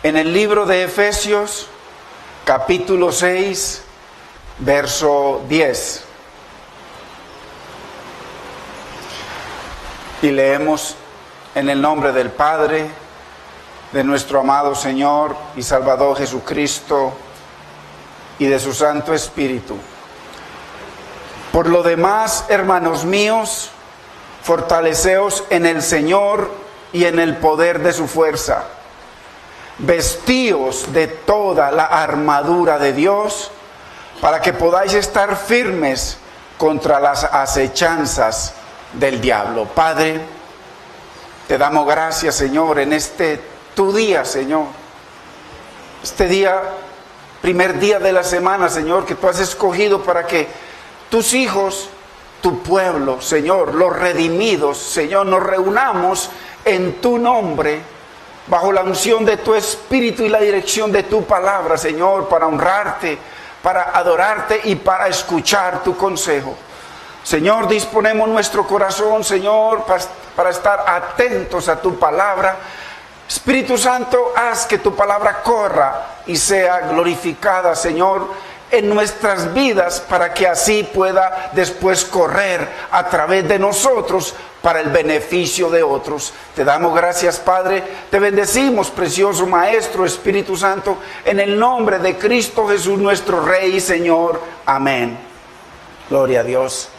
en el libro de Efesios, capítulo 6, verso 10. Y leemos en el nombre del Padre, de nuestro amado Señor y Salvador Jesucristo y de su Santo Espíritu. Por lo demás, hermanos míos, fortaleceos en el Señor y en el poder de su fuerza. Vestíos de toda la armadura de Dios, para que podáis estar firmes contra las acechanzas del diablo. Padre, te damos gracias, Señor, en tu día, Señor. Este día, primer día de la semana, Señor, que tú has escogido para que tus hijos, tu pueblo, Señor, los redimidos, Señor, nos reunamos en tu nombre, bajo la unción de tu Espíritu y la dirección de tu palabra, Señor, para honrarte, para adorarte y para escuchar tu consejo. Señor, disponemos nuestro corazón, Señor, para estar atentos a tu palabra. Espíritu Santo, haz que tu palabra corra y sea glorificada, Señor, en nuestras vidas, para que así pueda después correr a través de nosotros para el beneficio de otros. Te damos gracias, Padre. Te bendecimos, precioso Maestro, Espíritu Santo, en el nombre de Cristo Jesús, nuestro Rey y Señor. Amén. Gloria a Dios.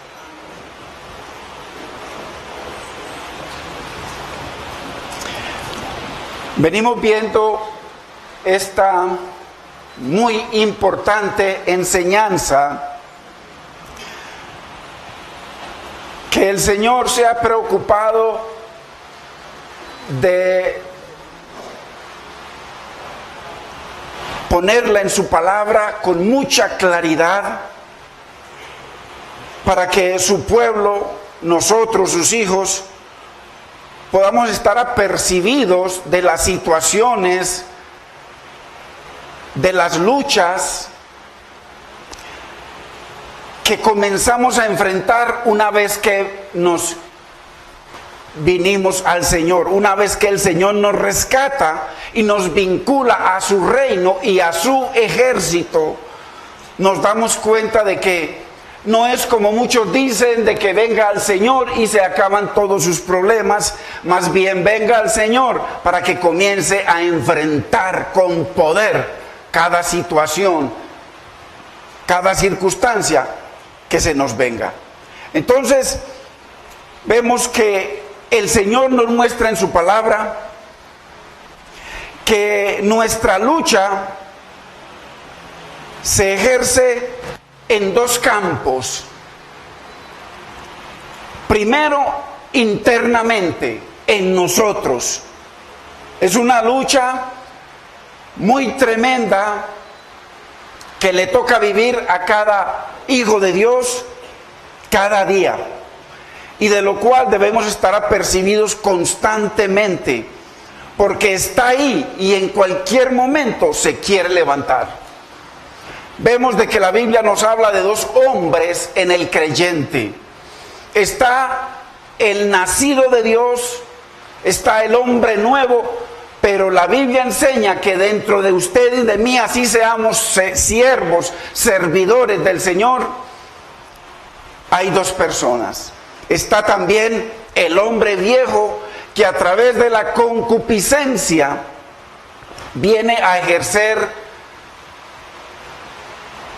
Venimos viendo esta muy importante enseñanza, que el Señor se ha preocupado de ponerla en su palabra con mucha claridad, para que su pueblo, nosotros, sus hijos, podamos estar apercibidos de las situaciones, de las luchas que comenzamos a enfrentar una vez que nos vinimos al Señor, una vez que el Señor nos rescata y nos vincula a su reino y a su ejército. Nos damos cuenta de que no es como muchos dicen, de que venga al Señor y se acaban todos sus problemas. Más bien venga al Señor para que comience a enfrentar con poder cada situación, cada circunstancia que se nos venga. Entonces, vemos que el Señor nos muestra en su palabra que nuestra lucha se ejerce en dos campos. Primero, internamente, en nosotros. Es una lucha muy tremenda que le toca vivir a cada hijo de Dios cada día, y de lo cual debemos estar apercibidos constantemente, porque está ahí y en cualquier momento se quiere levantar. Vemos de que la Biblia nos habla de dos hombres en el creyente. Está el nacido de Dios, está el hombre nuevo. Pero la Biblia enseña que dentro de usted y de mí, así seamos siervos, servidores del Señor, hay dos personas. Está también el hombre viejo, que a través de la concupiscencia viene a ejercer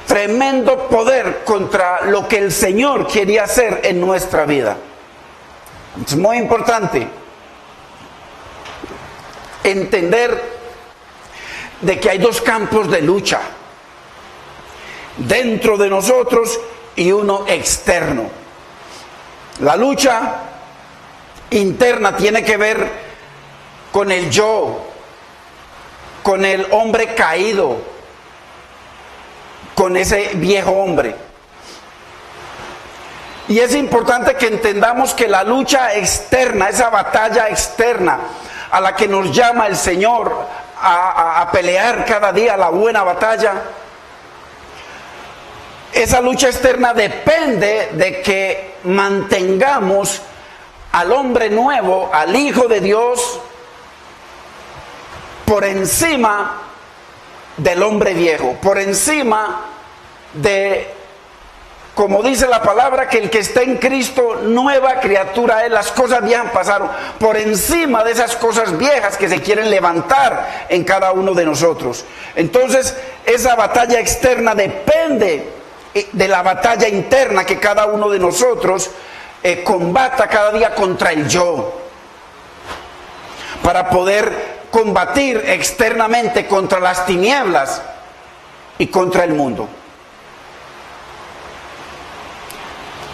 tremendo poder contra lo que el Señor quería hacer en nuestra vida. Es muy importante entender de que hay dos campos de lucha dentro de nosotros y uno externo. La lucha interna tiene que ver con el yo, con el hombre caído, con ese viejo hombre. Y es importante que entendamos que la lucha externa, esa batalla externa a la que nos llama el Señor a pelear cada día la buena batalla, esa lucha externa depende de que mantengamos al hombre nuevo, al Hijo de Dios, por encima del hombre viejo, por encima de, como dice la palabra, que el que está en Cristo, nueva criatura es, las cosas viejas pasaron, por encima de esas cosas viejas que se quieren levantar en cada uno de nosotros. Entonces, esa batalla externa depende de la batalla interna que cada uno de nosotros combata cada día contra el yo, para poder combatir externamente contra las tinieblas y contra el mundo.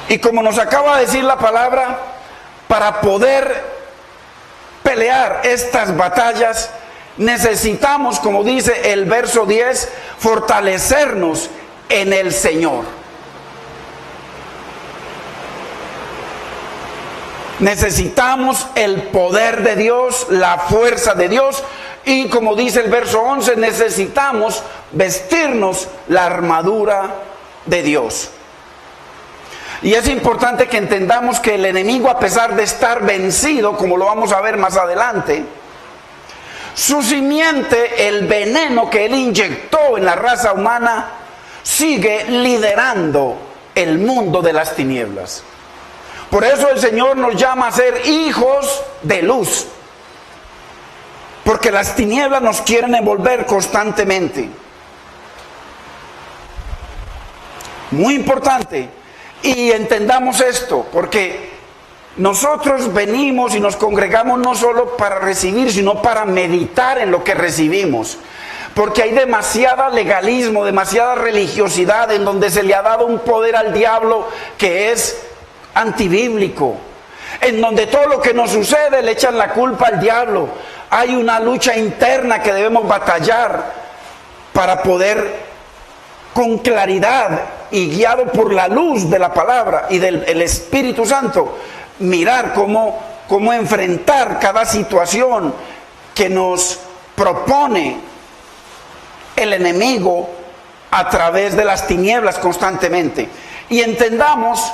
Y como nos acaba de decir la palabra, para poder pelear estas batallas necesitamos, como dice el verso 10, fortalecernos en el Señor. Necesitamos el poder de Dios, la fuerza de Dios, y como dice el verso 11, necesitamos vestirnos la armadura de Dios. Y es importante que entendamos que el enemigo, a pesar de estar vencido, como lo vamos a ver más adelante, su simiente, el veneno que él inyectó en la raza humana, sigue liderando el mundo de las tinieblas. Por eso el Señor nos llama a ser hijos de luz, porque las tinieblas nos quieren envolver constantemente. Muy importante, y entendamos esto, porque nosotros venimos y nos congregamos no solo para recibir, sino para meditar en lo que recibimos. Porque hay demasiada legalismo, demasiada religiosidad en donde se le ha dado un poder al diablo que es antibíblico, en donde todo lo que nos sucede le echan la culpa al diablo. Hay una lucha interna que debemos batallar para poder, con claridad y guiado por la luz de la palabra y del Espíritu Santo, mirar cómo enfrentar cada situación que nos propone el enemigo a través de las tinieblas constantemente. Y entendamos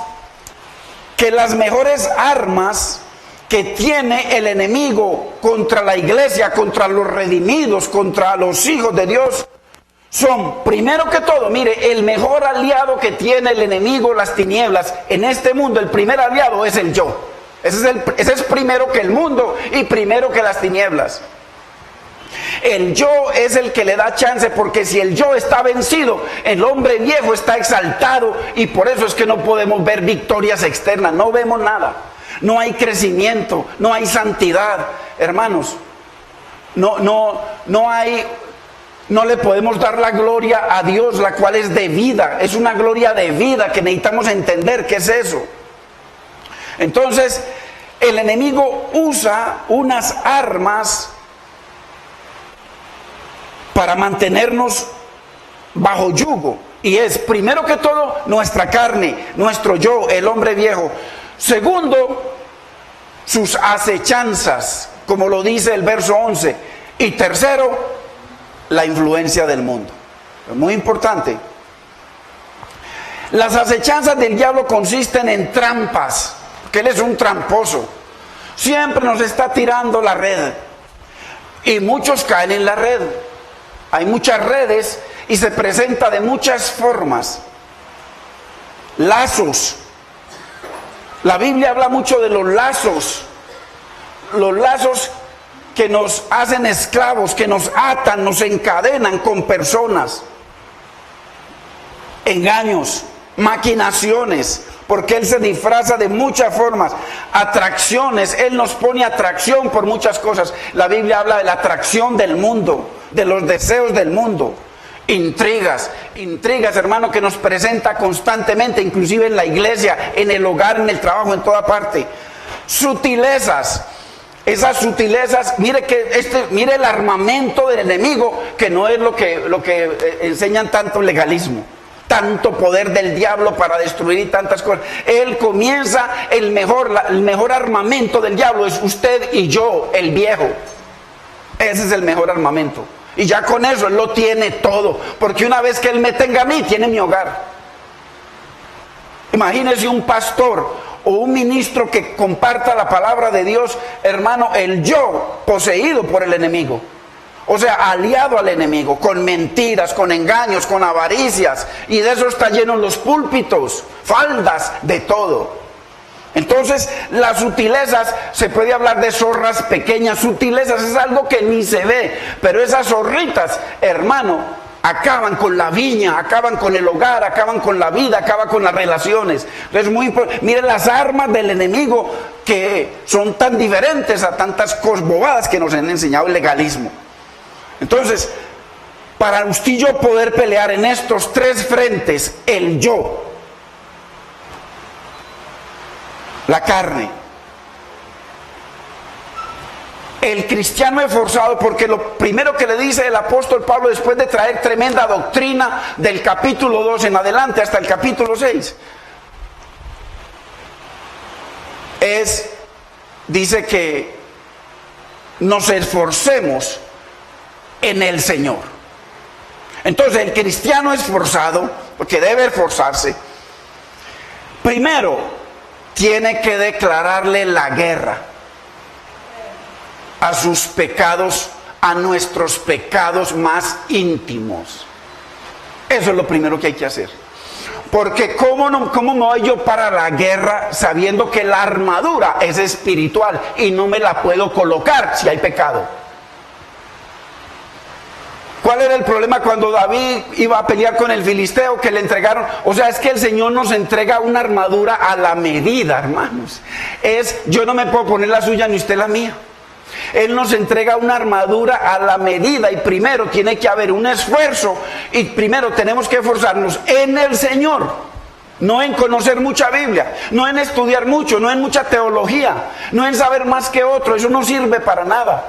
que las mejores armas que tiene el enemigo contra la iglesia, contra los redimidos, contra los hijos de Dios, son, primero que todo, mire, el mejor aliado que tiene el enemigo, las tinieblas, en este mundo, el primer aliado es el yo. Ese es primero que el mundo y primero que las tinieblas. El yo es el que le da chance, porque si el yo está vencido, el hombre viejo está exaltado, y por eso es que no podemos ver victorias externas, no vemos nada, no hay crecimiento, no hay santidad, hermanos, no le podemos dar la gloria a Dios, la cual es de vida, es una gloria de vida que necesitamos entender qué es eso. Entonces, el enemigo usa unas armas para mantenernos bajo yugo, y es, primero que todo, nuestra carne, nuestro yo, el hombre viejo. Segundo, sus acechanzas, como lo dice el verso 11. Y tercero, la influencia del mundo. Es muy importante. Las acechanzas del diablo consisten en trampas, porque él es un tramposo. Siempre nos está tirando la red, y muchos caen en la red. Hay muchas redes y se presenta de muchas formas. Lazos. La Biblia habla mucho de los lazos que nos hacen esclavos, que nos atan, nos encadenan con personas. Engaños, maquinaciones, porque él se disfraza de muchas formas. Atracciones, él nos pone atracción por muchas cosas. La Biblia habla de la atracción del mundo, de los deseos del mundo. Intrigas, hermano, que nos presenta constantemente, inclusive en la iglesia, en el hogar, en el trabajo, en toda parte. Sutilezas. Esas sutilezas, mire el armamento del enemigo, que no es lo que enseñan tanto legalismo, tanto poder del diablo para destruir tantas cosas. Él comienza, el mejor armamento del diablo es usted y yo, el viejo. Ese es el mejor armamento. Y ya con eso él lo tiene todo, porque una vez que él me tenga a mí, tiene mi hogar. Imagínese un pastor o un ministro que comparta la palabra de Dios, hermano, el yo poseído por el enemigo. O sea, aliado al enemigo, con mentiras, con engaños, con avaricias. Y de eso está lleno los púlpitos, faldas, de todo. Entonces, las sutilezas, se puede hablar de zorras pequeñas, sutilezas, es algo que ni se ve. Pero esas zorritas, hermano, acaban con la viña, acaban con el hogar, acaban con la vida, acaban con las relaciones. Entonces, muy importante. Miren las armas del enemigo que son tan diferentes a tantas cosas bobadas que nos han enseñado el legalismo. Entonces, para usted y yo poder pelear en estos tres frentes, el yo, la carne, el cristiano esforzado, porque lo primero que le dice el apóstol Pablo después de traer tremenda doctrina del capítulo 2 en adelante hasta el capítulo 6, dice que nos esforcemos en el Señor. Entonces el cristiano esforzado, porque debe esforzarse, primero tiene que declararle la guerra a sus pecados, a nuestros pecados más íntimos. Eso es lo primero que hay que hacer. Porque ¿cómo me voy yo para la guerra sabiendo que la armadura es espiritual y no me la puedo colocar si hay pecado? ¿Cuál era el problema cuando David iba a pelear con el filisteo que le entregaron? O sea, es que el Señor nos entrega una armadura a la medida, hermanos. Yo no me puedo poner la suya ni usted la mía. Él nos entrega una armadura a la medida y primero tiene que haber un esfuerzo y primero tenemos que esforzarnos en el Señor. No en conocer mucha Biblia, no en estudiar mucho, no en mucha teología, no en saber más que otro. Eso no sirve para nada.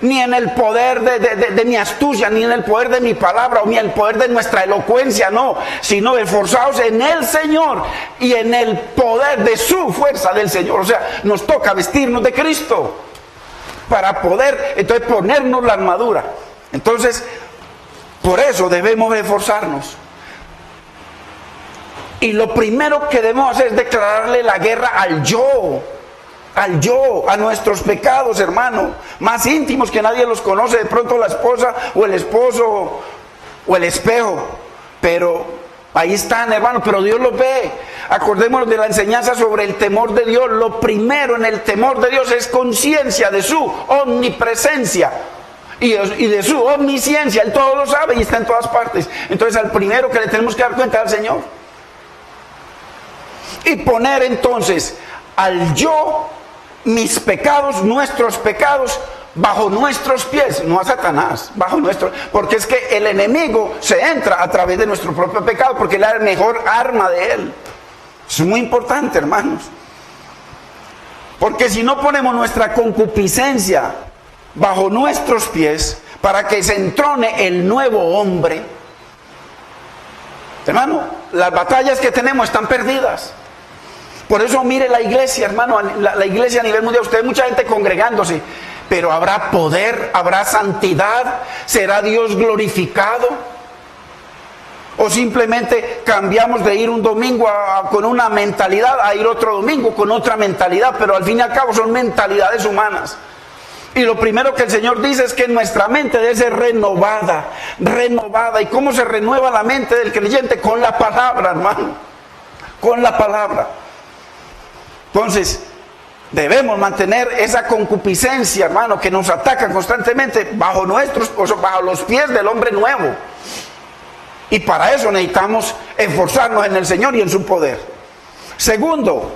Ni en el poder de mi astucia, ni en el poder de mi palabra, ni en el poder de nuestra elocuencia, no, sino esforzados en el Señor y en el poder de su fuerza del Señor. O sea, nos toca vestirnos de Cristo para poder, entonces, ponernos la armadura. Entonces, por eso debemos esforzarnos. Y lo primero que debemos hacer es declararle la guerra al yo, a nuestros pecados, hermano, más íntimos que nadie los conoce, de pronto la esposa o el esposo o el espejo, pero ahí están, hermano, pero Dios los ve. Acordémonos de la enseñanza sobre el temor de Dios. Lo primero en el temor de Dios es conciencia de su omnipresencia y de su omnisciencia. Él todo lo sabe y está en todas partes. Entonces al primero que le tenemos que dar cuenta es al Señor y poner entonces al yo mis pecados, nuestros pecados, bajo nuestros pies, no a Satanás, bajo nuestro, porque es que el enemigo se entra a través de nuestro propio pecado, porque es la mejor arma de él. Es muy importante, hermanos, porque si no ponemos nuestra concupiscencia bajo nuestros pies, para que se entrone el nuevo hombre, hermano, las batallas que tenemos están perdidas. Por eso mire la iglesia, hermano, la iglesia a nivel mundial, usted ve mucha gente congregándose, pero habrá poder, habrá santidad, será Dios glorificado. O simplemente cambiamos de ir un domingo con una mentalidad a ir otro domingo con otra mentalidad, pero al fin y al cabo son mentalidades humanas. Y lo primero que el Señor dice es que nuestra mente debe ser renovada. ¿Y cómo se renueva la mente del creyente? Con la palabra, hermano, con la palabra. Entonces, debemos mantener esa concupiscencia, hermano, que nos ataca constantemente bajo los pies del hombre nuevo. Y para eso necesitamos esforzarnos en el Señor y en su poder. Segundo,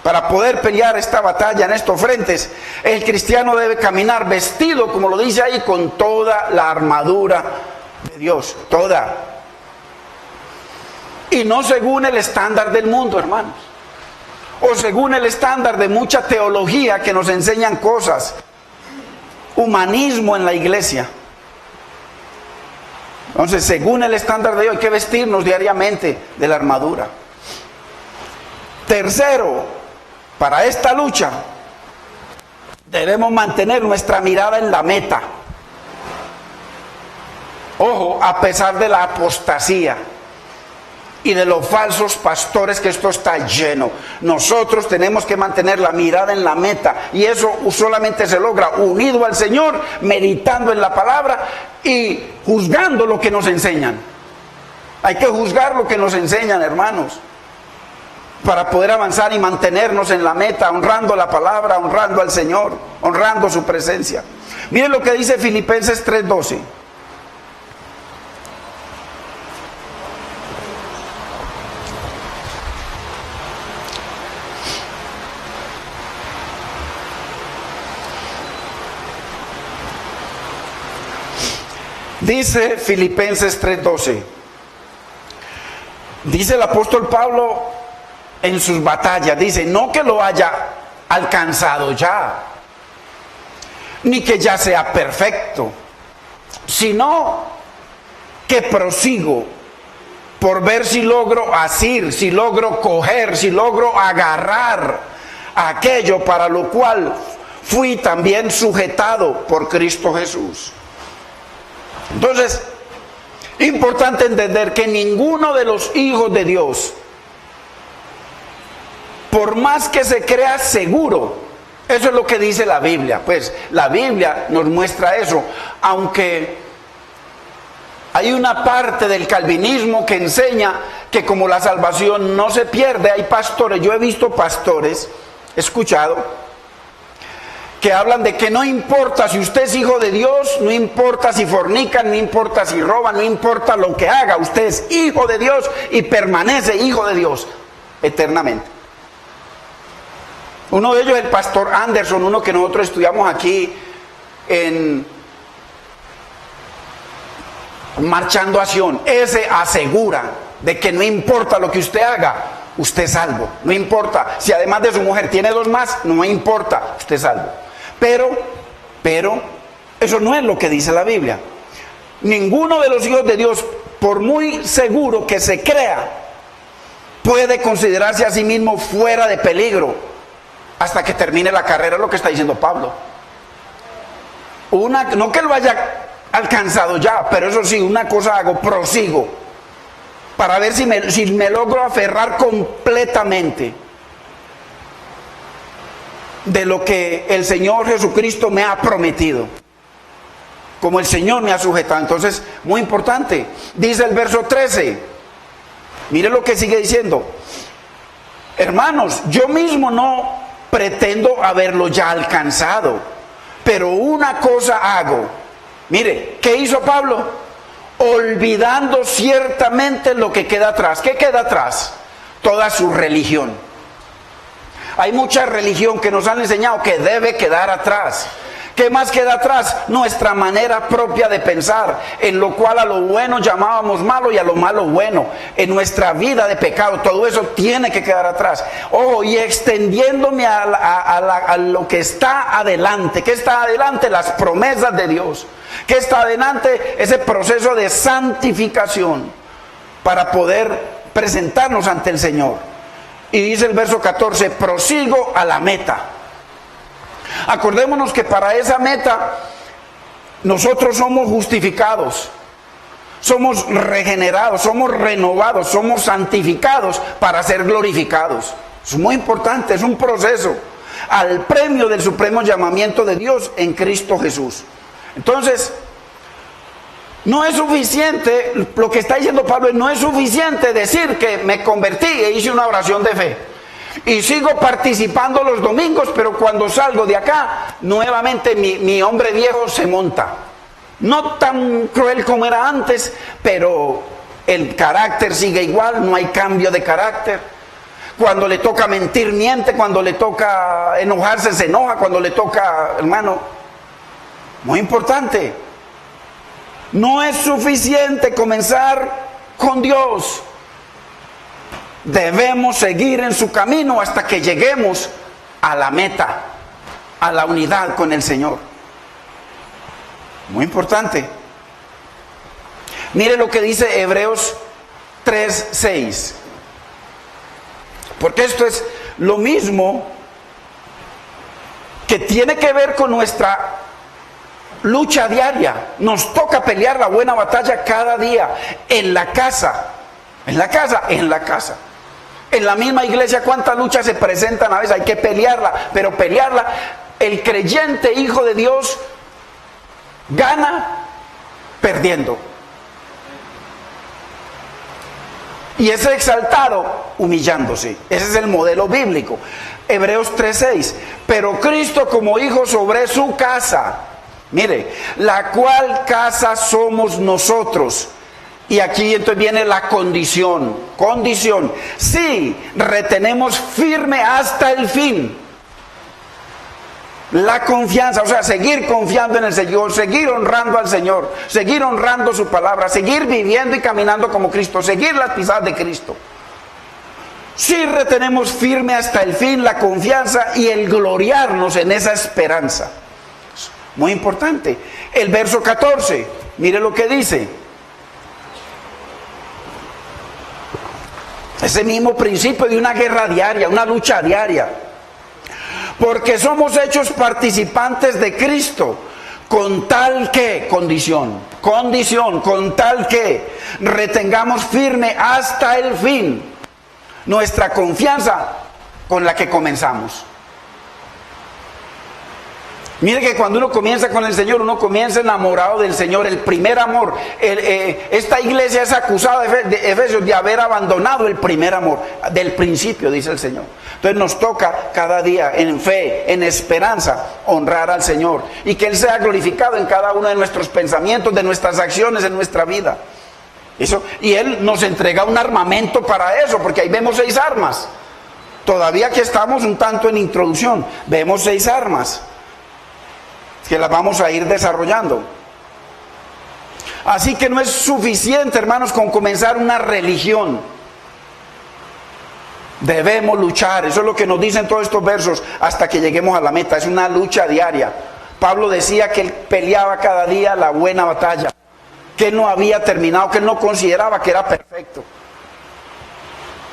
para poder pelear esta batalla en estos frentes, el cristiano debe caminar vestido, como lo dice ahí, con toda la armadura de Dios, toda. Y no según el estándar del mundo, hermanos. O según el estándar de mucha teología que nos enseñan cosas. Humanismo en la iglesia. Entonces, según el estándar de Dios, hay que vestirnos diariamente de la armadura. Tercero, para esta lucha, debemos mantener nuestra mirada en la meta. Ojo, a pesar de la apostasía. y de los falsos pastores, que esto está lleno. Nosotros tenemos que mantener la mirada en la meta, y eso solamente se logra unido al Señor, meditando en la palabra y juzgando lo que nos enseñan. Hay que juzgar lo que nos enseñan, hermanos, para poder avanzar y mantenernos en la meta, honrando la palabra, honrando al Señor, honrando su presencia. Miren lo que dice Filipenses 3:12. Dice Filipenses 3:12. Dice el apóstol Pablo en sus batallas, dice, no que lo haya alcanzado ya, ni que ya sea perfecto, sino que prosigo por ver si logro asir, si logro coger, si logro agarrar aquello para lo cual fui también sujetado por Cristo Jesús. Entonces, importante entender que ninguno de los hijos de Dios, por más que se crea seguro, eso es lo que dice la Biblia, pues la Biblia nos muestra eso, aunque hay una parte del calvinismo que enseña que como la salvación no se pierde, hay pastores, yo he visto pastores, he escuchado, que hablan de que no importa si usted es hijo de Dios, no importa si fornican, no importa si roban, no importa lo que haga, usted es hijo de Dios y permanece hijo de Dios eternamente. Uno de ellos es el pastor Anderson, uno que nosotros estudiamos aquí en Marchando a Sion. Ese asegura de que no importa lo que usted haga, usted es salvo. No importa si además de su mujer tiene dos más, no importa, usted es salvo. Pero, eso no es lo que dice la Biblia. Ninguno de los hijos de Dios, por muy seguro que se crea, puede considerarse a sí mismo fuera de peligro hasta que termine la carrera, es lo que está diciendo Pablo. No que lo haya alcanzado ya, pero eso sí, una cosa hago, prosigo, para ver si me logro aferrar completamente de lo que el Señor Jesucristo me ha prometido, como el Señor me ha sujetado. Entonces, muy importante, dice el verso 13, mire lo que sigue diciendo: hermanos, yo mismo no pretendo haberlo ya alcanzado, pero una cosa hago. Mire, ¿qué hizo Pablo? Olvidando ciertamente lo que queda atrás. ¿Qué queda atrás? Toda su religión. Hay mucha religión que nos han enseñado que debe quedar atrás. ¿Qué más queda atrás? Nuestra manera propia de pensar, en lo cual a lo bueno llamábamos malo y a lo malo bueno. En nuestra vida de pecado, todo eso tiene que quedar atrás. Ojo, y extendiéndome a lo que está adelante. ¿Qué está adelante? Las promesas de Dios. ¿Qué está adelante? Ese proceso de santificación para poder presentarnos ante el Señor. Y dice el verso 14, prosigo a la meta. Acordémonos que para esa meta nosotros somos justificados, somos regenerados, somos renovados, somos santificados para ser glorificados. Es muy importante, es un proceso al premio del supremo llamamiento de Dios en Cristo Jesús. Entonces, no es suficiente, lo que está diciendo Pablo, no es suficiente decir que me convertí e hice una oración de fe y sigo participando los domingos, pero cuando salgo de acá, nuevamente mi hombre viejo se monta. No tan cruel como era antes, pero el carácter sigue igual, no hay cambio de carácter. Cuando le toca mentir, miente, cuando le toca enojarse, se enoja, cuando le toca, hermano, muy importante. No es suficiente comenzar con Dios. Debemos seguir en su camino hasta que lleguemos a la meta, a la unidad con el Señor. Muy importante. Mire lo que dice Hebreos 3:6. Porque esto es lo mismo que tiene que ver con nuestra lucha diaria. Nos toca pelear la buena batalla cada día en la casa. En la casa, en la casa. En la misma iglesia, ¿cuántas luchas se presentan a veces? Hay que pelearla, pero pelearla, el creyente hijo de Dios gana perdiendo. Y es exaltado humillándose. Ese es el modelo bíblico. Hebreos 3:6. Pero Cristo como hijo sobre su casa. Mire, la cual casa somos nosotros. Y aquí entonces viene la condición. Condición. Sí, retenemos firme hasta el fin la confianza, o sea, seguir confiando en el Señor, seguir honrando al Señor, seguir honrando su palabra, seguir viviendo y caminando como Cristo, seguir las pisadas de Cristo. Sí retenemos firme hasta el fin la confianza y el gloriarnos en esa esperanza. Muy importante. El verso 14, mire lo que dice. Ese mismo principio de una guerra diaria, una lucha diaria. Porque somos hechos participantes de Cristo, con tal que, condición, con tal que retengamos firme hasta el fin nuestra confianza con la que comenzamos. Mire que cuando uno comienza con el Señor, uno comienza enamorado del Señor, el primer amor. Esta iglesia es acusada de Efesios de haber abandonado el primer amor, del principio, dice el Señor. Entonces nos toca cada día en fe, en esperanza, honrar al Señor. Y que Él sea glorificado en cada uno de nuestros pensamientos, de nuestras acciones, en nuestra vida. Eso, y Él nos entrega un armamento para eso, porque ahí vemos 6 armas. Todavía que estamos un tanto en introducción, vemos 6 armas que las vamos a ir desarrollando. Así que no es suficiente, hermanos, con comenzar una religión. Debemos luchar, eso es lo que nos dicen todos estos versos, hasta que lleguemos a la meta. Es una lucha diaria. Pablo decía que él peleaba cada día la buena batalla, que él no había terminado, que él no consideraba que era perfecto,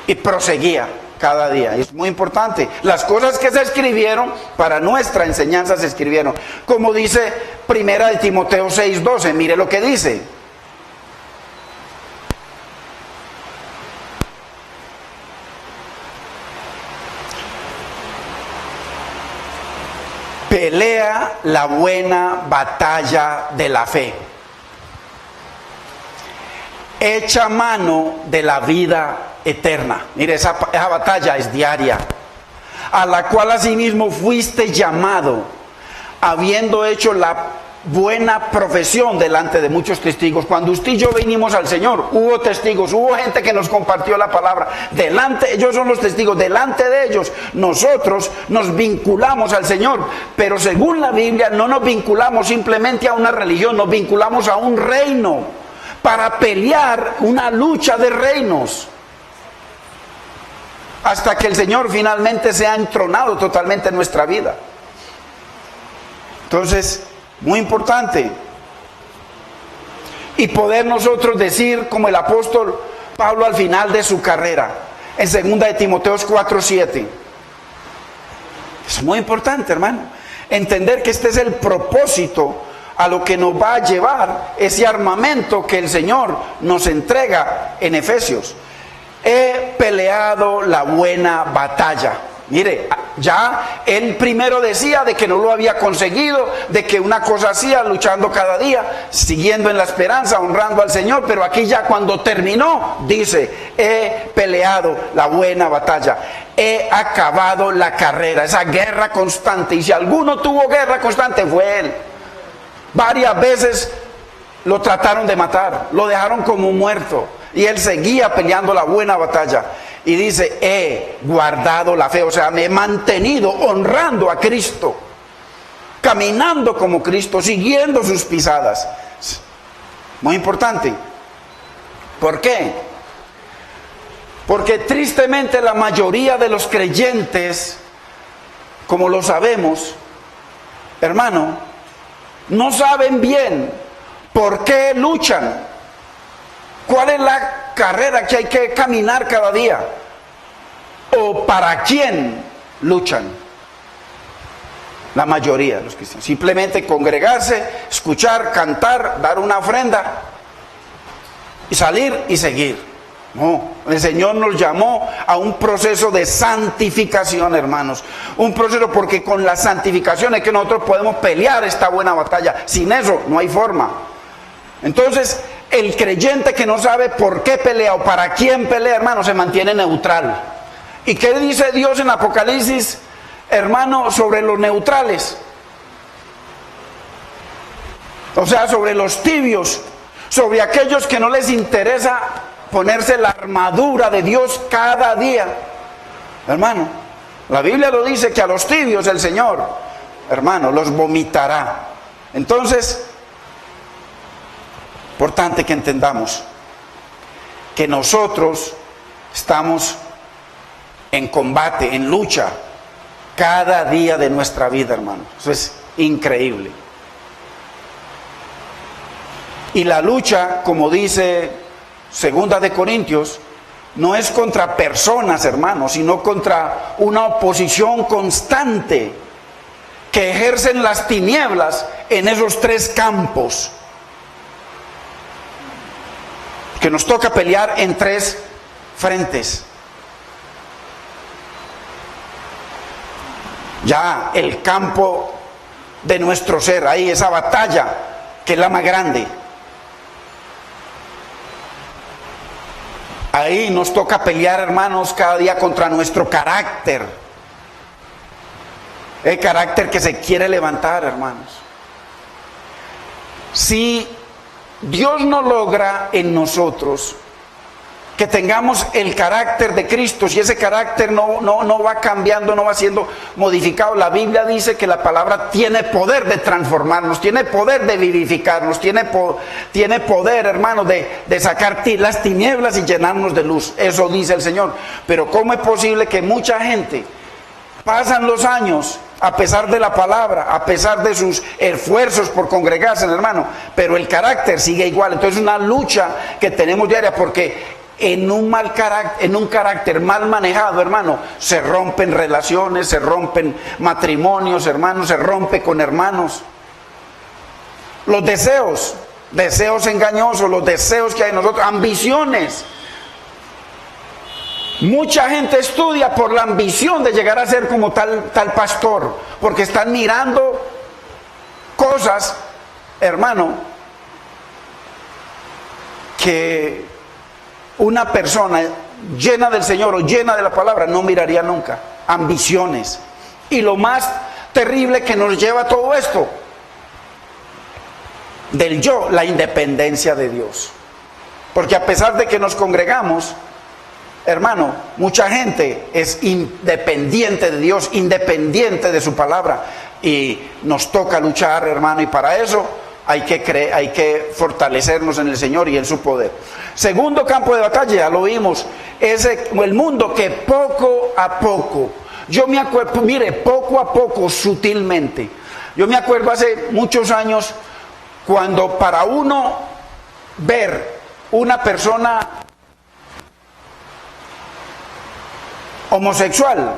y proseguía cada día. Es muy importante. Las cosas que se escribieron para nuestra enseñanza se escribieron. Como dice Primera de Timoteo 6:12. Mire lo que dice. Pelea la buena batalla de la fe. Echa mano de la vida eterna. Mire, esa batalla es diaria. A la cual asimismo fuiste llamado, habiendo hecho la buena profesión delante de muchos testigos. Cuando usted y yo vinimos al Señor, hubo testigos, hubo gente que nos compartió la palabra. Delante, ellos son los testigos, delante de ellos nosotros nos vinculamos al Señor. Pero según la Biblia no nos vinculamos simplemente a una religión, nos vinculamos a un reino, para pelear una lucha de reinos, hasta que el Señor finalmente sea entronado totalmente en nuestra vida. Entonces, muy importante. Y poder nosotros decir, como el apóstol Pablo al final de su carrera, en 2 de Timoteo 4:7. Es muy importante, hermano, entender que este es el propósito a lo que nos va a llevar ese armamento que el Señor nos entrega en Efesios. He peleado la buena batalla. Mire, ya él primero decía de que no lo había conseguido, de que una cosa hacía, luchando cada día, siguiendo en la esperanza, honrando al Señor, pero aquí ya cuando terminó, dice, he peleado la buena batalla, he acabado la carrera, esa guerra constante. Y si alguno tuvo guerra constante, fue él. Varias veces lo trataron de matar, lo dejaron como muerto, y él seguía peleando la buena batalla. Y dice, he guardado la fe, o sea, me he mantenido honrando a Cristo, caminando como Cristo, siguiendo sus pisadas. Muy importante. ¿Por qué? Porque tristemente la mayoría de los creyentes, como lo sabemos, hermano, no saben bien por qué luchan, cuál es la carrera que hay que caminar cada día, o para quién luchan. La mayoría de los cristianos, simplemente congregarse, escuchar, cantar, dar una ofrenda y salir y seguir. No, el Señor nos llamó a un proceso de santificación, hermanos. Un proceso, porque con la santificación es que nosotros podemos pelear esta buena batalla. Sin eso no hay forma. Entonces, el creyente que no sabe por qué pelea o para quién pelea, hermano, se mantiene neutral. ¿Y qué dice Dios en Apocalipsis, hermano, sobre los neutrales? O sea, sobre los tibios, sobre aquellos que no les interesa ponerse la armadura de Dios cada día. Hermano, la Biblia lo dice, que a los tibios el Señor, hermano, los vomitará. Entonces, importante que entendamos que nosotros estamos en combate, en lucha, cada día de nuestra vida, hermano. Eso es increíble. Y la lucha, como dice Segunda de Corintios, no es contra personas, hermanos, sino contra una oposición constante que ejercen las tinieblas en esos tres campos. Que nos toca pelear en tres frentes. Ya el campo de nuestro ser, ahí esa batalla que es la más grande. Ahí nos toca pelear, hermanos, cada día contra nuestro carácter. El carácter que se quiere levantar, hermanos. Si Dios no logra en nosotros que tengamos el carácter de Cristo, si ese carácter no va cambiando, no va siendo modificado, la Biblia dice que la palabra tiene poder de transformarnos, tiene poder de vivificarnos, tiene poder, hermano, de sacar las tinieblas y llenarnos de luz. Eso dice el Señor. Pero ¿cómo es posible que mucha gente, pasan los años, a pesar de la palabra, a pesar de sus esfuerzos por congregarse, hermano, pero el carácter sigue igual? Entonces es una lucha que tenemos diaria, porque en un carácter mal manejado, hermano, se rompen relaciones, se rompen matrimonios, hermanos, se rompe con hermanos. Los deseos engañosos, los deseos que hay en nosotros, ambiciones. Mucha gente estudia por la ambición de llegar a ser como tal pastor, porque están mirando cosas, hermano, que una persona llena del Señor o llena de la palabra no miraría nunca. Ambiciones. Y lo más terrible que nos lleva a todo esto, del yo, la independencia de Dios. Porque a pesar de que nos congregamos, hermano, mucha gente es independiente de Dios, independiente de su palabra, y nos toca luchar, hermano, y para eso hay que fortalecernos en el Señor y en su poder. Segundo campo de batalla, ya lo vimos, es el mundo que poco a poco, yo me acuerdo, mire, poco a poco, sutilmente, yo me acuerdo hace muchos años, cuando para uno ver una persona homosexual,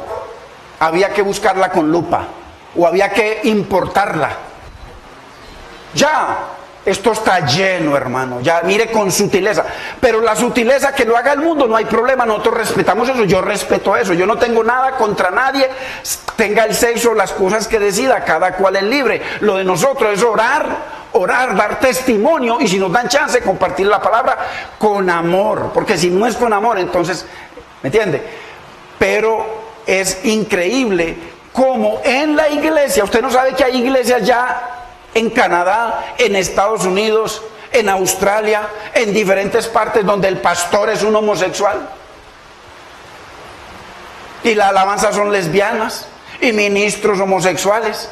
había que buscarla con lupa, o había que importarla. Ya, esto está lleno, hermano, ya mire, con sutileza, pero la sutileza que lo haga el mundo no hay problema, nosotros respetamos eso, yo respeto eso, yo no tengo nada contra nadie, tenga el sexo, las cosas que decida, cada cual es libre. Lo de nosotros es orar, dar testimonio, y si nos dan chance, compartir la palabra con amor, porque si no es con amor, entonces, ¿me entiende? Pero es increíble cómo en la iglesia, usted no sabe que hay iglesias ya en Canadá, en Estados Unidos, en Australia, en diferentes partes donde el pastor es un homosexual. Y la alabanza son lesbianas y ministros homosexuales.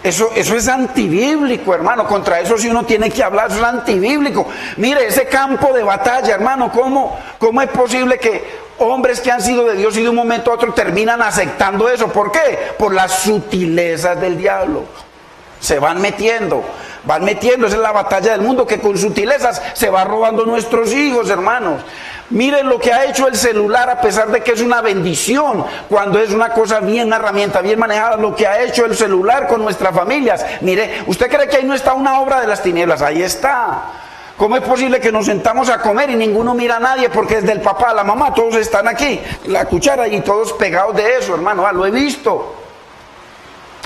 Eso es antibíblico, hermano. Contra eso si uno tiene que hablar, eso es antibíblico. Mire, ese campo de batalla, hermano, ¿cómo es posible que hombres que han sido de Dios y de un momento a otro terminan aceptando eso? ¿Por qué? Por las sutilezas del diablo. Se van metiendo, esa es la batalla del mundo, que con sutilezas se va robando nuestros hijos, hermanos. Miren lo que ha hecho el celular, a pesar de que es una bendición, cuando es una cosa bien, una herramienta bien manejada, lo que ha hecho el celular con nuestras familias. Mire, ¿usted cree que ahí no está una obra de las tinieblas? Ahí está. ¿Cómo es posible que nos sentamos a comer y ninguno mira a nadie? Porque desde el papá a la mamá todos están aquí, la cuchara y todos pegados de eso, hermano. Lo he visto.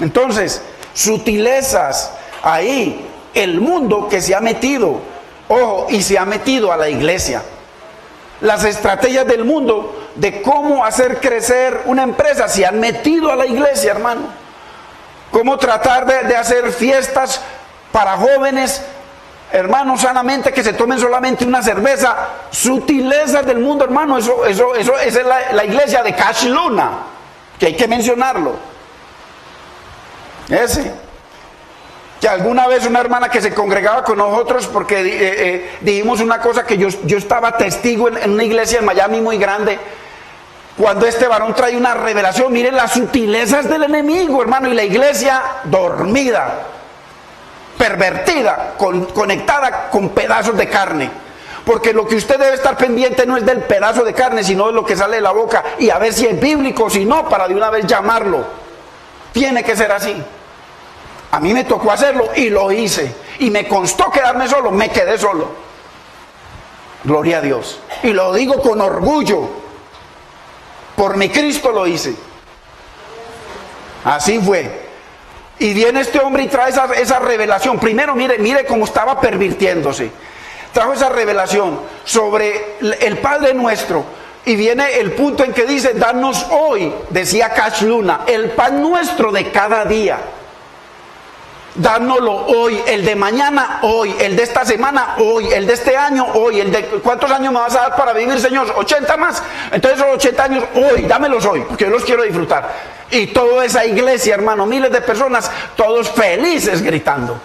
Entonces, sutilezas ahí, el mundo que se ha metido, ojo, y se ha metido a la iglesia. Las estrategias del mundo de cómo hacer crecer una empresa se han metido a la iglesia, hermano. Cómo tratar de hacer fiestas para jóvenes, hermanos, sanamente, que se tomen solamente una cerveza. Sutilezas del mundo, hermano. Eso es la iglesia de Cash Luna, que hay que mencionarlo. Que alguna vez una hermana que se congregaba con nosotros, porque dijimos una cosa que yo estaba testigo en una iglesia en Miami muy grande, cuando este varón trae una revelación, miren las sutilezas del enemigo, hermano, y la iglesia dormida, pervertida, conectada con pedazos de carne. Porque lo que usted debe estar pendiente no es del pedazo de carne, sino de lo que sale de la boca, y a ver si es bíblico, si no, para de una vez llamarlo. Tiene que ser así. A mí me tocó hacerlo y lo hice. Y me costó quedarme solo, me quedé solo. Gloria a Dios. Y lo digo con orgullo. Por mi Cristo lo hice. Así fue. Y viene este hombre y trae esa revelación. Primero, mire cómo estaba pervirtiéndose. Trajo esa revelación sobre el Padre Nuestro. Y viene el punto en que dice, danos hoy, decía Cash Luna, el pan nuestro de cada día. Dánoslo hoy, el de mañana hoy, el de esta semana hoy, el de este año hoy, el de ¿cuántos años me vas a dar para vivir, Señor? 80 más. Entonces esos 80 años hoy, dámelos hoy, porque yo los quiero disfrutar. Y toda esa iglesia, hermano, miles de personas, todos felices gritando.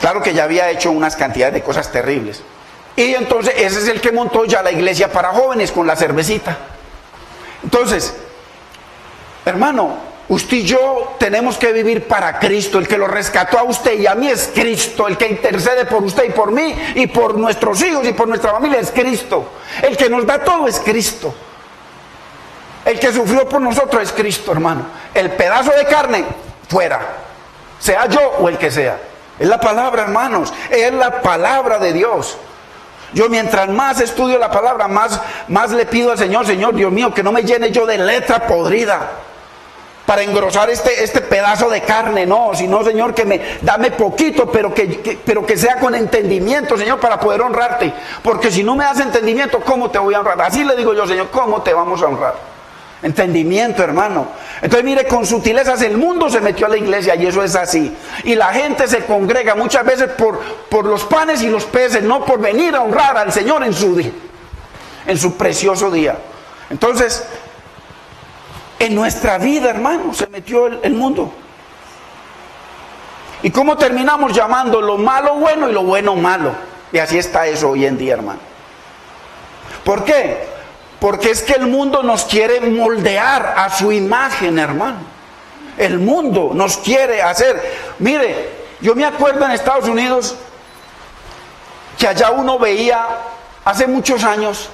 Claro que ya había hecho unas cantidades de cosas terribles. Y entonces ese es el que montó ya la iglesia para jóvenes con la cervecita. Entonces, hermano, usted y yo tenemos que vivir para Cristo. El que lo rescató a usted y a mí es Cristo. El que intercede por usted y por mí y por nuestros hijos y por nuestra familia es Cristo. El que nos da todo es Cristo. El que sufrió por nosotros es Cristo, hermano. El pedazo de carne, fuera. Sea yo o el que sea. Es la palabra, hermanos. Es la palabra de Dios. Yo mientras más estudio la palabra, más le pido al Señor, Señor, Dios mío, que no me llene yo de letra podrida para engrosar este pedazo de carne, no, sino, Señor, dame poquito, pero que sea con entendimiento, Señor, para poder honrarte, porque si no me das entendimiento, ¿cómo te voy a honrar? Así le digo yo, Señor, ¿cómo te vamos a honrar? Entendimiento, hermano. Entonces mire, con sutilezas el mundo se metió a la iglesia y eso es así. Y la gente se congrega muchas veces por los panes y los peces, no por venir a honrar al Señor en su precioso día. Entonces, en nuestra vida, hermano, se metió el mundo. ¿Y cómo terminamos llamando lo malo bueno y lo bueno malo? Y así está eso hoy en día, hermano. ¿Por qué? Porque es que el mundo nos quiere moldear a su imagen, hermano. El mundo nos quiere hacer. Mire, yo me acuerdo en Estados Unidos que allá uno veía hace muchos años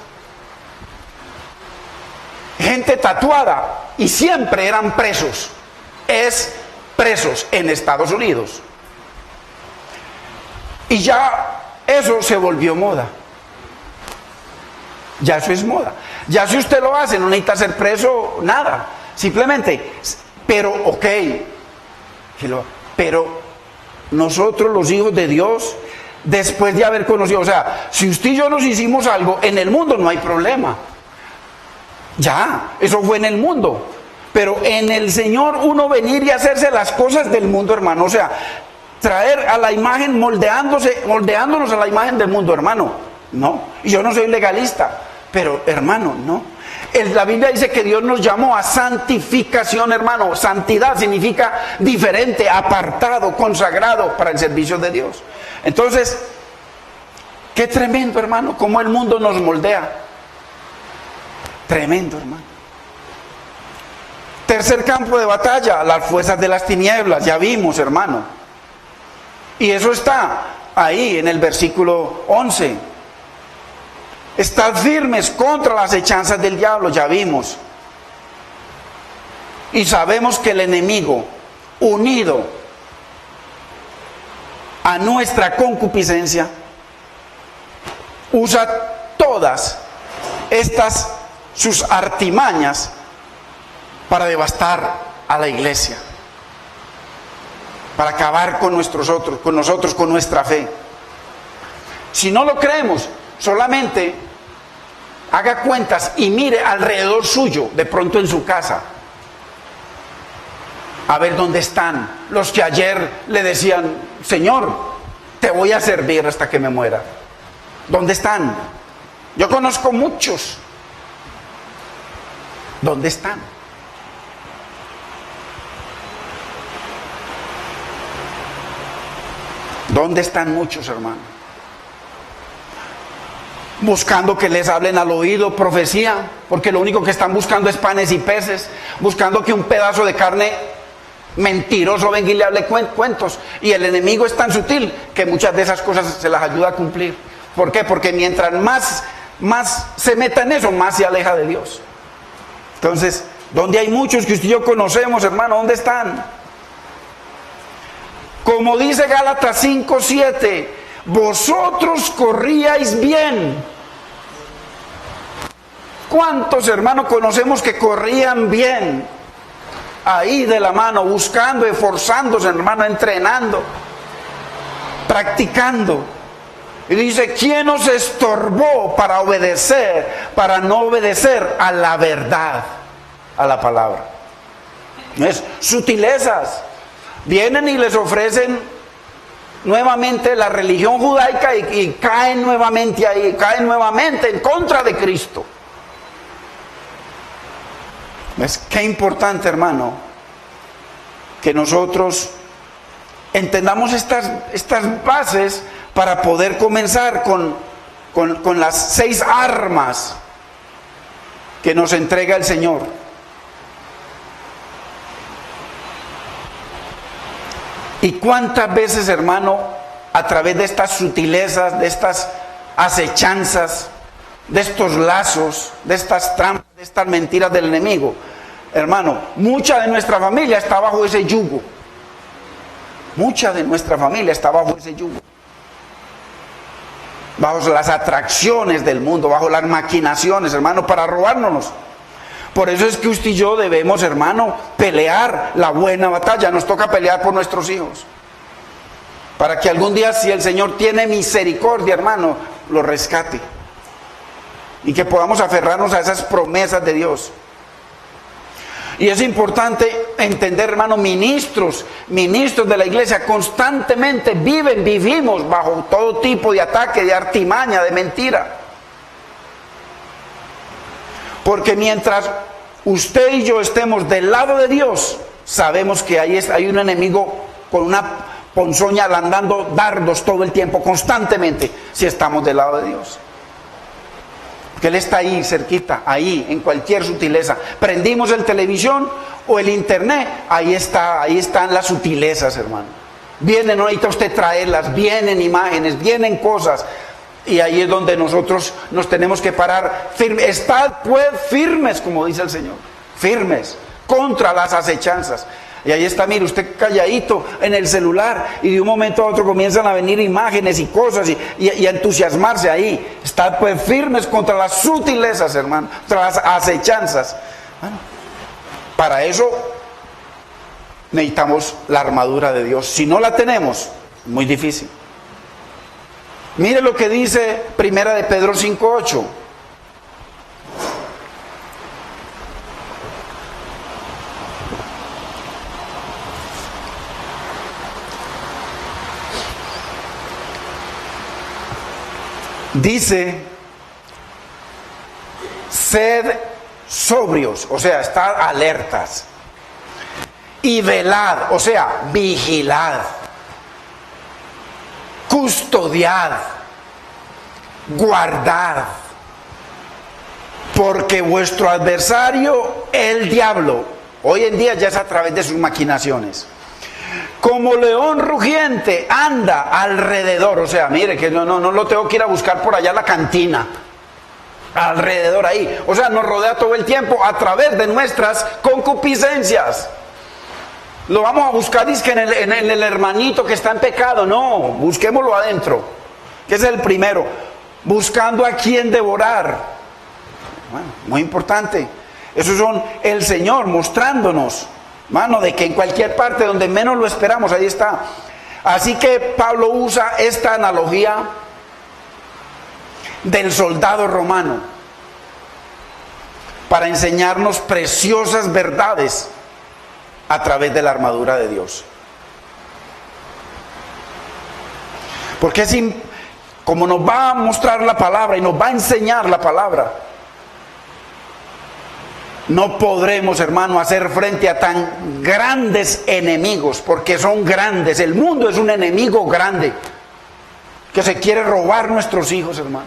gente tatuada y siempre eran presos. Presos en Estados Unidos. Y ya eso se volvió moda. Ya eso es moda. Ya si usted lo hace, no necesita ser preso, nada. Simplemente, pero ok. Pero nosotros los hijos de Dios, después de haber conocido, o sea, si usted y yo nos hicimos algo, en el mundo no hay problema. Ya, eso fue en el mundo. Pero en el Señor uno venir y hacerse las cosas del mundo, hermano. O sea, traer a la imagen, moldeándonos a la imagen del mundo, hermano. No, y yo no soy legalista, pero hermano, no. La Biblia dice que Dios nos llamó a santificación, hermano. Santidad significa diferente, apartado, consagrado para el servicio de Dios. Entonces, qué tremendo, hermano, cómo el mundo nos moldea. Tremendo, hermano. Tercer campo de batalla, las fuerzas de las tinieblas, ya vimos, hermano. Y eso está ahí en el versículo 11. Estad firmes contra las acechanzas del diablo, ya vimos. Y sabemos que el enemigo unido a nuestra concupiscencia, usa todas estas sus artimañas para devastar a la iglesia, para acabar con nosotros, con nuestra fe. Si no lo creemos, solamente haga cuentas y mire alrededor suyo, de pronto en su casa, a ver dónde están los que ayer le decían: Señor, te voy a servir hasta que me muera. ¿Dónde están? Yo conozco muchos. ¿Dónde están? ¿Dónde están muchos, hermanos? Buscando que les hablen al oído profecía, porque lo único que están buscando es panes y peces, buscando que un pedazo de carne mentiroso venga y le hable cuentos. Y el enemigo es tan sutil que muchas de esas cosas se las ayuda a cumplir. ¿Por qué? Porque mientras más se meta en eso, más se aleja de Dios. Entonces, donde hay muchos que usted y yo conocemos, hermano, ¿dónde están? Como dice Gálatas 5:7, vosotros corríais bien. ¿Cuántos hermanos conocemos que corrían bien? Ahí de la mano, buscando, esforzándose, hermano, entrenando, practicando. Y dice: ¿quién os estorbó para obedecer, para no obedecer a la verdad, a la palabra? ¿Ves? Sutilezas. Vienen y les ofrecen nuevamente la religión judaica y caen nuevamente ahí, caen nuevamente en contra de Cristo. ¿Ves? Qué importante, hermano, que nosotros entendamos estas bases para poder comenzar con las 6 armas que nos entrega el Señor. Y cuántas veces, hermano, a través de estas sutilezas, de estas acechanzas, de estos lazos, de estas trampas, de estas mentiras del enemigo, hermano, mucha de nuestra familia está bajo ese yugo. Mucha de nuestra familia está bajo ese yugo. Bajo las atracciones del mundo, bajo las maquinaciones, hermano, para robárnoslos. Por eso es que usted y yo debemos, hermano, pelear la buena batalla. Nos toca pelear por nuestros hijos. Para que algún día, si el Señor tiene misericordia, hermano, lo rescate. Y que podamos aferrarnos a esas promesas de Dios. Y es importante entender, hermano, ministros de la iglesia constantemente vivimos bajo todo tipo de ataque, de artimaña, de mentira. Porque mientras usted y yo estemos del lado de Dios, sabemos que hay un enemigo con una ponzoña landando dardos todo el tiempo, constantemente, si estamos del lado de Dios. Que Él está ahí, cerquita, ahí, en cualquier sutileza. Prendimos el televisión o el internet, ahí están las sutilezas, hermano. Vienen, no necesita usted traerlas, vienen imágenes, vienen cosas. Y ahí es donde nosotros nos tenemos que parar firmes. Estad pues firmes, como dice el Señor. Firmes, contra las acechanzas. Y ahí está, mire, usted calladito en el celular y de un momento a otro comienzan a venir imágenes y cosas y a entusiasmarse ahí. Estad pues firmes contra las sutilezas, hermano, contra las acechanzas. Bueno, para eso necesitamos la armadura de Dios. Si no la tenemos, muy difícil. Mire lo que dice Primera de Pedro 5:8. Dice: sed sobrios, o sea, estad alertas, y velad, o sea, vigilad, custodiad, guardad, porque vuestro adversario, el diablo, hoy en día ya es a través de sus maquinaciones, como león rugiente, anda alrededor. O sea, mire que no lo tengo que ir a buscar por allá a la cantina, alrededor ahí. O sea, nos rodea todo el tiempo a través de nuestras concupiscencias. Lo vamos a buscar dizque en el hermanito que está en pecado. No, busquémoslo adentro, que es el primero. Buscando a quien devorar. Bueno, muy importante. Esos son el Señor mostrándonos, hermano, de que en cualquier parte donde menos lo esperamos, ahí está. Así que Pablo usa esta analogía del soldado romano para enseñarnos preciosas verdades a través de la armadura de Dios. Porque como nos va a mostrar la palabra y nos va a enseñar la palabra, no podremos, hermano, hacer frente a tan grandes enemigos, porque son grandes. El mundo es un enemigo grande que se quiere robar nuestros hijos, hermano,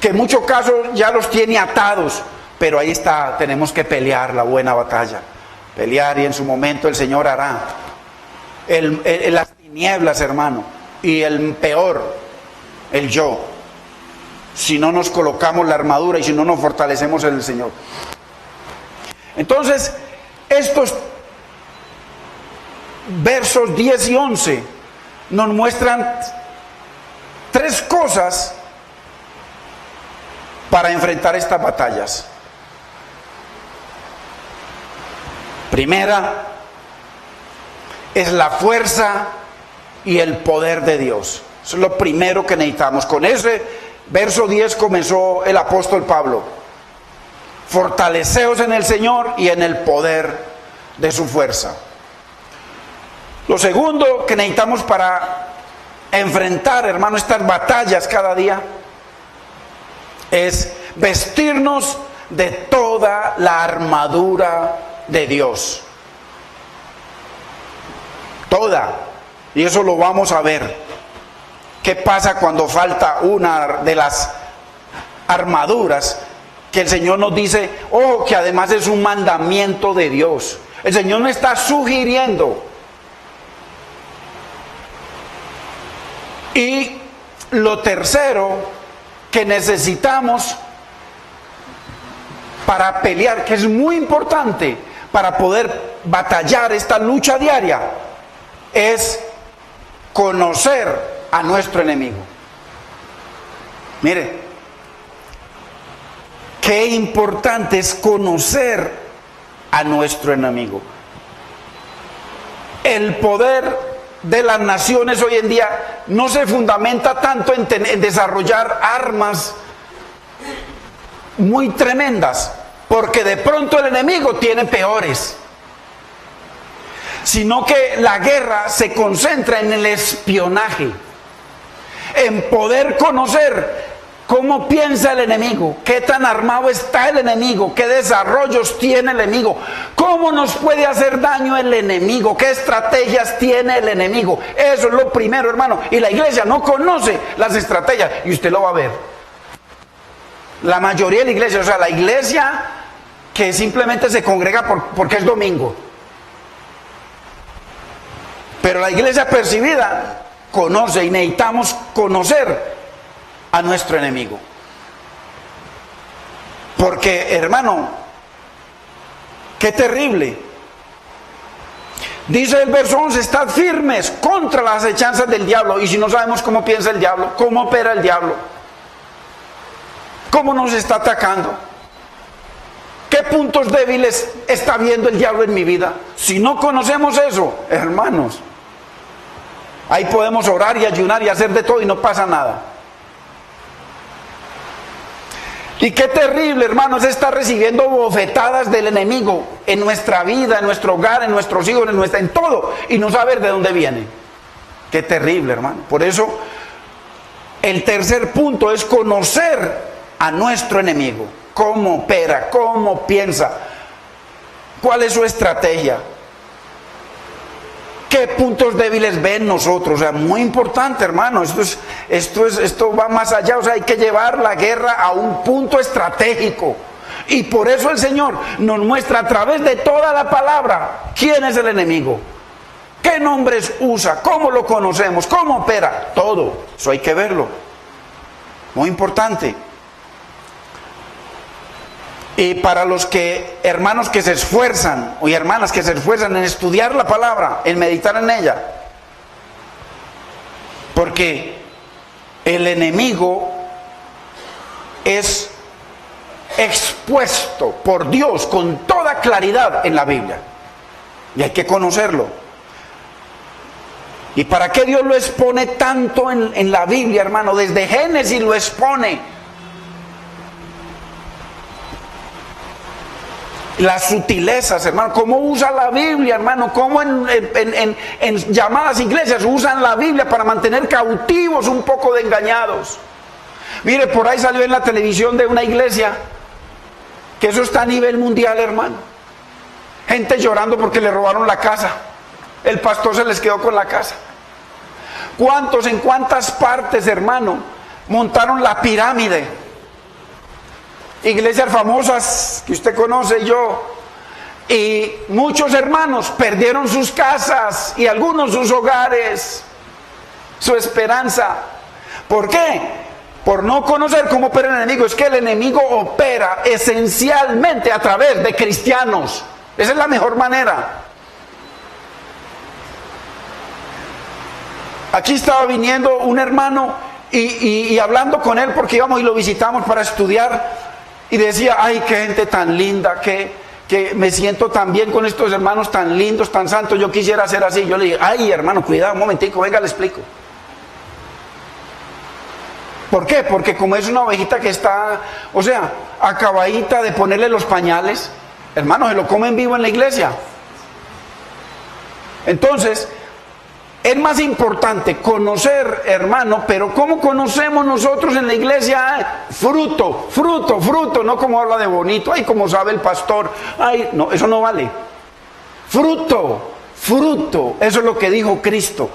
que en muchos casos ya los tiene atados, pero ahí está, tenemos que pelear la buena batalla, pelear, y en su momento el Señor hará las tinieblas, hermano, y el peor, el yo, si no nos colocamos la armadura y si no nos fortalecemos en el Señor. Entonces, estos versos 10 y 11 nos muestran tres cosas para enfrentar estas batallas. Primera es la fuerza y el poder de Dios. Eso es lo primero que necesitamos. Con ese verso 10 comenzó el apóstol Pablo. Fortaleceos en el Señor y en el poder de su fuerza. Lo segundo que necesitamos para enfrentar, hermano, estas batallas cada día es vestirnos de toda la armadura de Dios. Toda. Y eso lo vamos a ver. ¿Qué pasa cuando falta una de las armaduras? Que el Señor nos dice, oh, que además es un mandamiento de Dios. El Señor nos está sugiriendo. Y lo tercero que necesitamos para pelear, que es muy importante para poder batallar esta lucha diaria, es conocer a nuestro enemigo. Mire, qué importante es conocer a nuestro enemigo. El poder de las naciones hoy en día no se fundamenta tanto en desarrollar armas muy tremendas, porque de pronto el enemigo tiene peores, sino que la guerra se concentra en el espionaje, en poder conocer cómo piensa el enemigo, qué tan armado está el enemigo, qué desarrollos tiene el enemigo, cómo nos puede hacer daño el enemigo, qué estrategias tiene el enemigo. Eso es lo primero, hermano. Y la iglesia no conoce las estrategias, y usted lo va a ver. La mayoría de la iglesia, o sea, la iglesia que simplemente se congrega porque es domingo. Pero la iglesia percibida conoce, y necesitamos conocer a nuestro enemigo. Porque, hermano, qué terrible. Dice el verso 11, estad firmes contra las acechanzas del diablo. Y si no sabemos cómo piensa el diablo, cómo opera el diablo, cómo nos está atacando, qué puntos débiles está viendo el diablo en mi vida, si no conocemos eso, hermanos, ahí podemos orar y ayunar y hacer de todo y no pasa nada. Y qué terrible, hermano, es estar recibiendo bofetadas del enemigo en nuestra vida, en nuestro hogar, en nuestros hijos, en todo, y no saber de dónde viene. Qué terrible, hermano. Por eso, el tercer punto es conocer a nuestro enemigo. Cómo opera, cómo piensa, cuál es su estrategia, qué puntos débiles ven nosotros. O sea, muy importante, hermano. Esto va más allá. O sea, hay que llevar la guerra a un punto estratégico. Y por eso el Señor nos muestra a través de toda la palabra quién es el enemigo, qué nombres usa, cómo lo conocemos, cómo opera, todo. Eso hay que verlo. Muy importante. Y para los hermanos que se esfuerzan, y hermanas que se esfuerzan en estudiar la palabra, en meditar en ella. Porque el enemigo es expuesto por Dios con toda claridad en la Biblia. Y hay que conocerlo. ¿Y para qué Dios lo expone tanto en la Biblia, hermano? Desde Génesis lo expone. Las sutilezas, hermano. ¿Cómo usa la Biblia, hermano? ¿Cómo en llamadas iglesias usan la Biblia para mantener cautivos un poco de engañados? Mire, por ahí salió en la televisión de una iglesia que eso está a nivel mundial, hermano. Gente llorando porque le robaron la casa. El pastor se les quedó con la casa. ¿Cuántos, en cuántas partes, hermano, montaron la pirámide? Iglesias famosas que usted conoce, yo. Y muchos hermanos perdieron sus casas y algunos sus hogares, su esperanza. ¿Por qué? Por no conocer cómo opera el enemigo. Es que el enemigo opera esencialmente a través de cristianos. Esa es la mejor manera. Aquí estaba viniendo un hermano y hablando con él porque íbamos y lo visitamos para estudiar. Y decía, ay, qué gente tan linda, que me siento tan bien con estos hermanos tan lindos, tan santos, yo quisiera ser así. Yo le dije, ay, hermano, cuidado, un momentico, venga, le explico. ¿Por qué? Porque como es una ovejita que está, o sea, acabadita de ponerle los pañales, hermano, se lo comen vivo en la iglesia. Entonces, es más importante conocer, hermano, pero ¿cómo conocemos nosotros en la iglesia? Fruto, fruto, fruto, no como habla de bonito, ay, como sabe el pastor, ay, no, eso no vale. Fruto, fruto, eso es lo que dijo Cristo.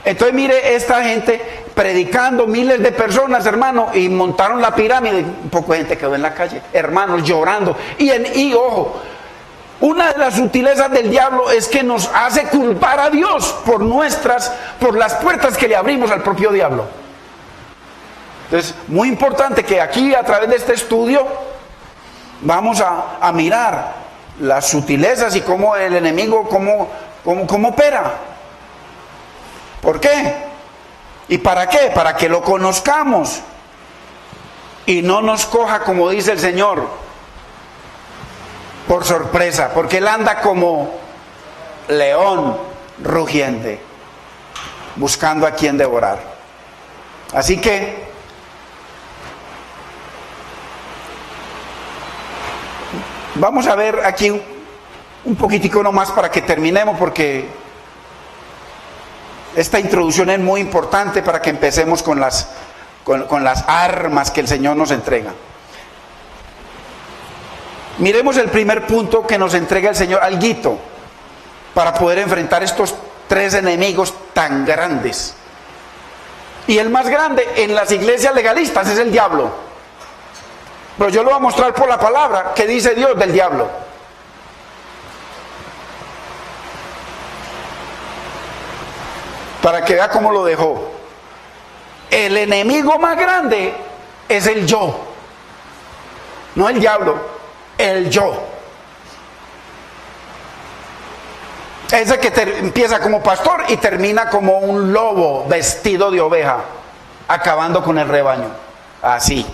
Entonces mire, esta gente predicando, miles de personas, hermano, y montaron la pirámide, un poco de gente quedó en la calle, hermanos llorando, y ojo, una de las sutilezas del diablo es que nos hace culpar a Dios por las puertas que le abrimos al propio diablo. Entonces, muy importante que aquí a través de este estudio vamos a mirar las sutilezas y cómo el enemigo, cómo opera. ¿Por qué? ¿Y para qué? Para que lo conozcamos y no nos coja, como dice el Señor, por sorpresa, porque él anda como león rugiente, buscando a quien devorar. Así que vamos a ver aquí un poquitico nomás para que terminemos, porque esta introducción es muy importante para que empecemos con las armas que el Señor nos entrega. Miremos el primer punto que nos entrega el Señor, alguito, para poder enfrentar estos tres enemigos tan grandes. Y el más grande en las iglesias legalistas es el diablo. Pero yo lo voy a mostrar por la palabra que dice Dios del diablo. Para que vea cómo lo dejó. El enemigo más grande es el yo, no el diablo. El yo. Ese que empieza como pastor y termina como un lobo vestido de oveja, acabando con el rebaño. Así.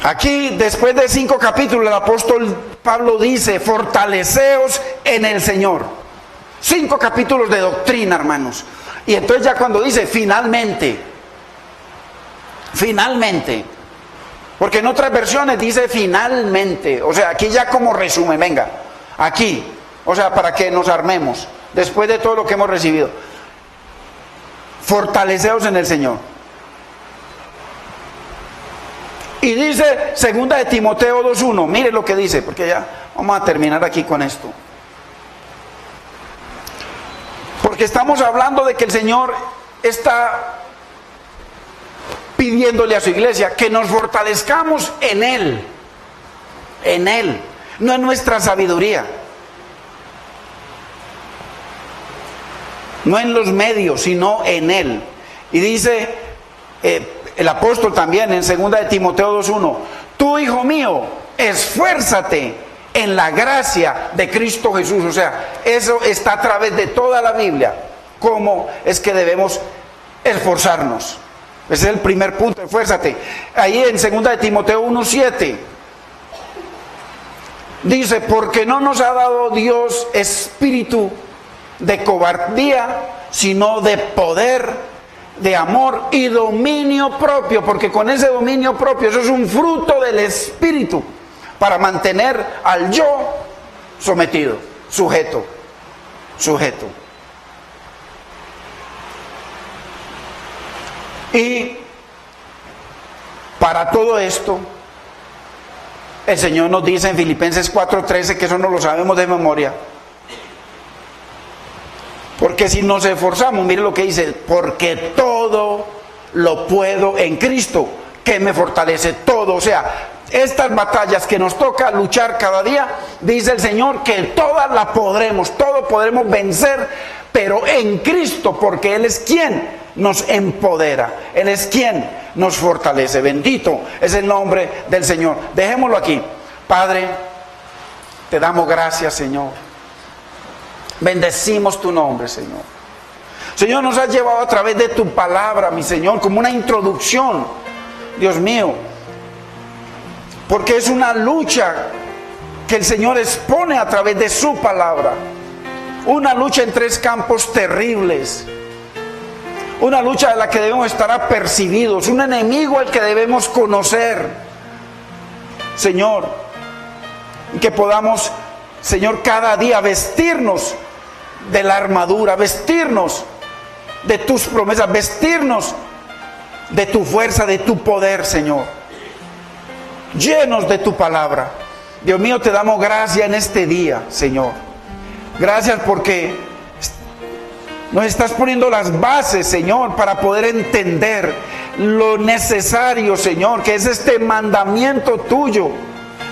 Aquí, después de 5 capítulos, el apóstol Pablo dice, fortaleceos en el Señor. 5 capítulos de doctrina, hermanos. Y entonces ya cuando dice, finalmente, porque en otras versiones dice finalmente, o sea, aquí ya como resumen, venga, aquí, o sea, para que nos armemos, después de todo lo que hemos recibido, fortaleceos en el Señor. Y dice, segunda de Timoteo 2:1, mire lo que dice, porque ya vamos a terminar aquí con esto. Porque estamos hablando de que el Señor está pidiéndole a su iglesia que nos fortalezcamos en Él, no en nuestra sabiduría, no en los medios, sino en Él. Y dice, el apóstol también en 2 de Timoteo 2:1, tú, hijo mío, esfuérzate en la gracia de Cristo Jesús. O sea, eso está a través de toda la Biblia. ¿Cómo es que debemos esforzarnos? Ese es el primer punto, esfuérzate. Ahí en 2 de Timoteo 1:7 dice, porque no nos ha dado Dios espíritu de cobardía, sino de poder, de amor y dominio propio. Porque con ese dominio propio, eso es un fruto del espíritu, para mantener al yo sometido, sujeto. Y para todo esto, el Señor nos dice en Filipenses 4:13, que eso no lo sabemos de memoria, porque si nos esforzamos, mire lo que dice, porque todo lo puedo en Cristo, que me fortalece. Todo, o sea, estas batallas que nos toca luchar cada día, dice el Señor que todas las podremos, todo podremos vencer, pero en Cristo, porque Él es quien nos empodera, Él es quien nos fortalece. Bendito es el nombre del Señor. Dejémoslo aquí. Padre, te damos gracias, Señor. Bendecimos tu nombre, Señor. Señor, nos has llevado a través de tu palabra, mi Señor, como una introducción, Dios mío, porque es una lucha que el Señor expone a través de su palabra. Una lucha en tres campos terribles. Una lucha de la que debemos estar apercibidos. Un enemigo al que debemos conocer. Señor, que podamos, Señor, cada día vestirnos de la armadura, vestirnos de tus promesas, vestirnos de tu fuerza, de tu poder, Señor. Llenos de tu palabra. Dios mío, te damos gracias en este día, Señor. Gracias porque nos estás poniendo las bases, Señor, para poder entender lo necesario, Señor, que es este mandamiento tuyo.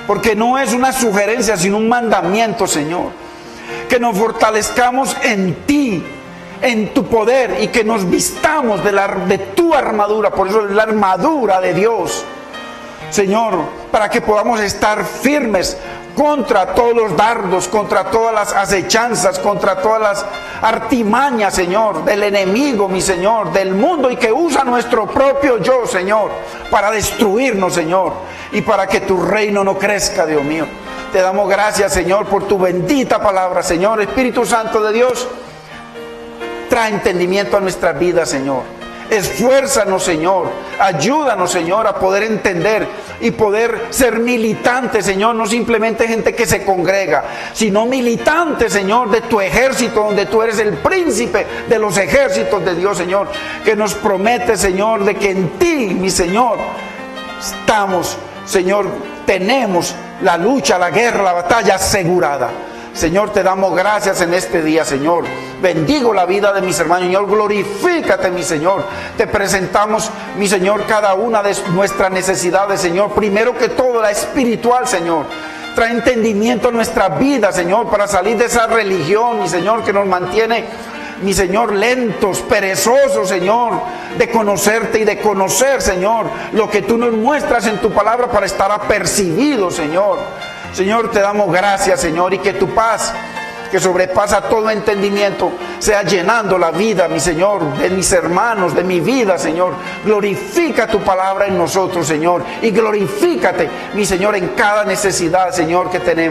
Porque no es una sugerencia, sino un mandamiento, Señor. Que nos fortalezcamos en ti, en tu poder, y que nos vistamos de tu armadura. Por eso es la armadura de Dios, Señor, para que podamos estar firmes contra todos los dardos, contra todas las acechanzas, contra todas las artimañas, Señor, del enemigo, mi Señor, del mundo, y que usa nuestro propio yo, Señor, para destruirnos, Señor, y para que tu reino no crezca, Dios mío. Te damos gracias, Señor, por tu bendita palabra, Señor. Espíritu Santo de Dios, trae entendimiento a nuestras vidas, Señor. Esfuérzanos, Señor. Ayúdanos, Señor, a poder entender y poder ser militantes, Señor. No simplemente gente que se congrega, sino militantes, Señor, de tu ejército, donde tú eres el príncipe de los ejércitos de Dios, Señor. Que nos promete, Señor, de que en ti, mi Señor, estamos, Señor, tenemos la lucha, la guerra, la batalla asegurada. Señor, te damos gracias en este día, Señor. Bendigo la vida de mis hermanos, Señor. Glorifícate, mi Señor. Te presentamos, mi Señor, cada una de nuestras necesidades, Señor. Primero que todo, la espiritual, Señor. Trae entendimiento a nuestra vida, Señor, para salir de esa religión, mi Señor, que nos mantiene, mi Señor, lentos, perezosos, Señor, de conocerte y de conocer, Señor, lo que tú nos muestras en tu palabra para estar apercibidos, Señor. Señor, te damos gracias, Señor, y que tu paz, que sobrepasa todo entendimiento, sea llenando la vida, mi Señor, de mis hermanos, de mi vida, Señor. Glorifica tu palabra en nosotros, Señor, y glorifícate, mi Señor, en cada necesidad, Señor, que tenemos.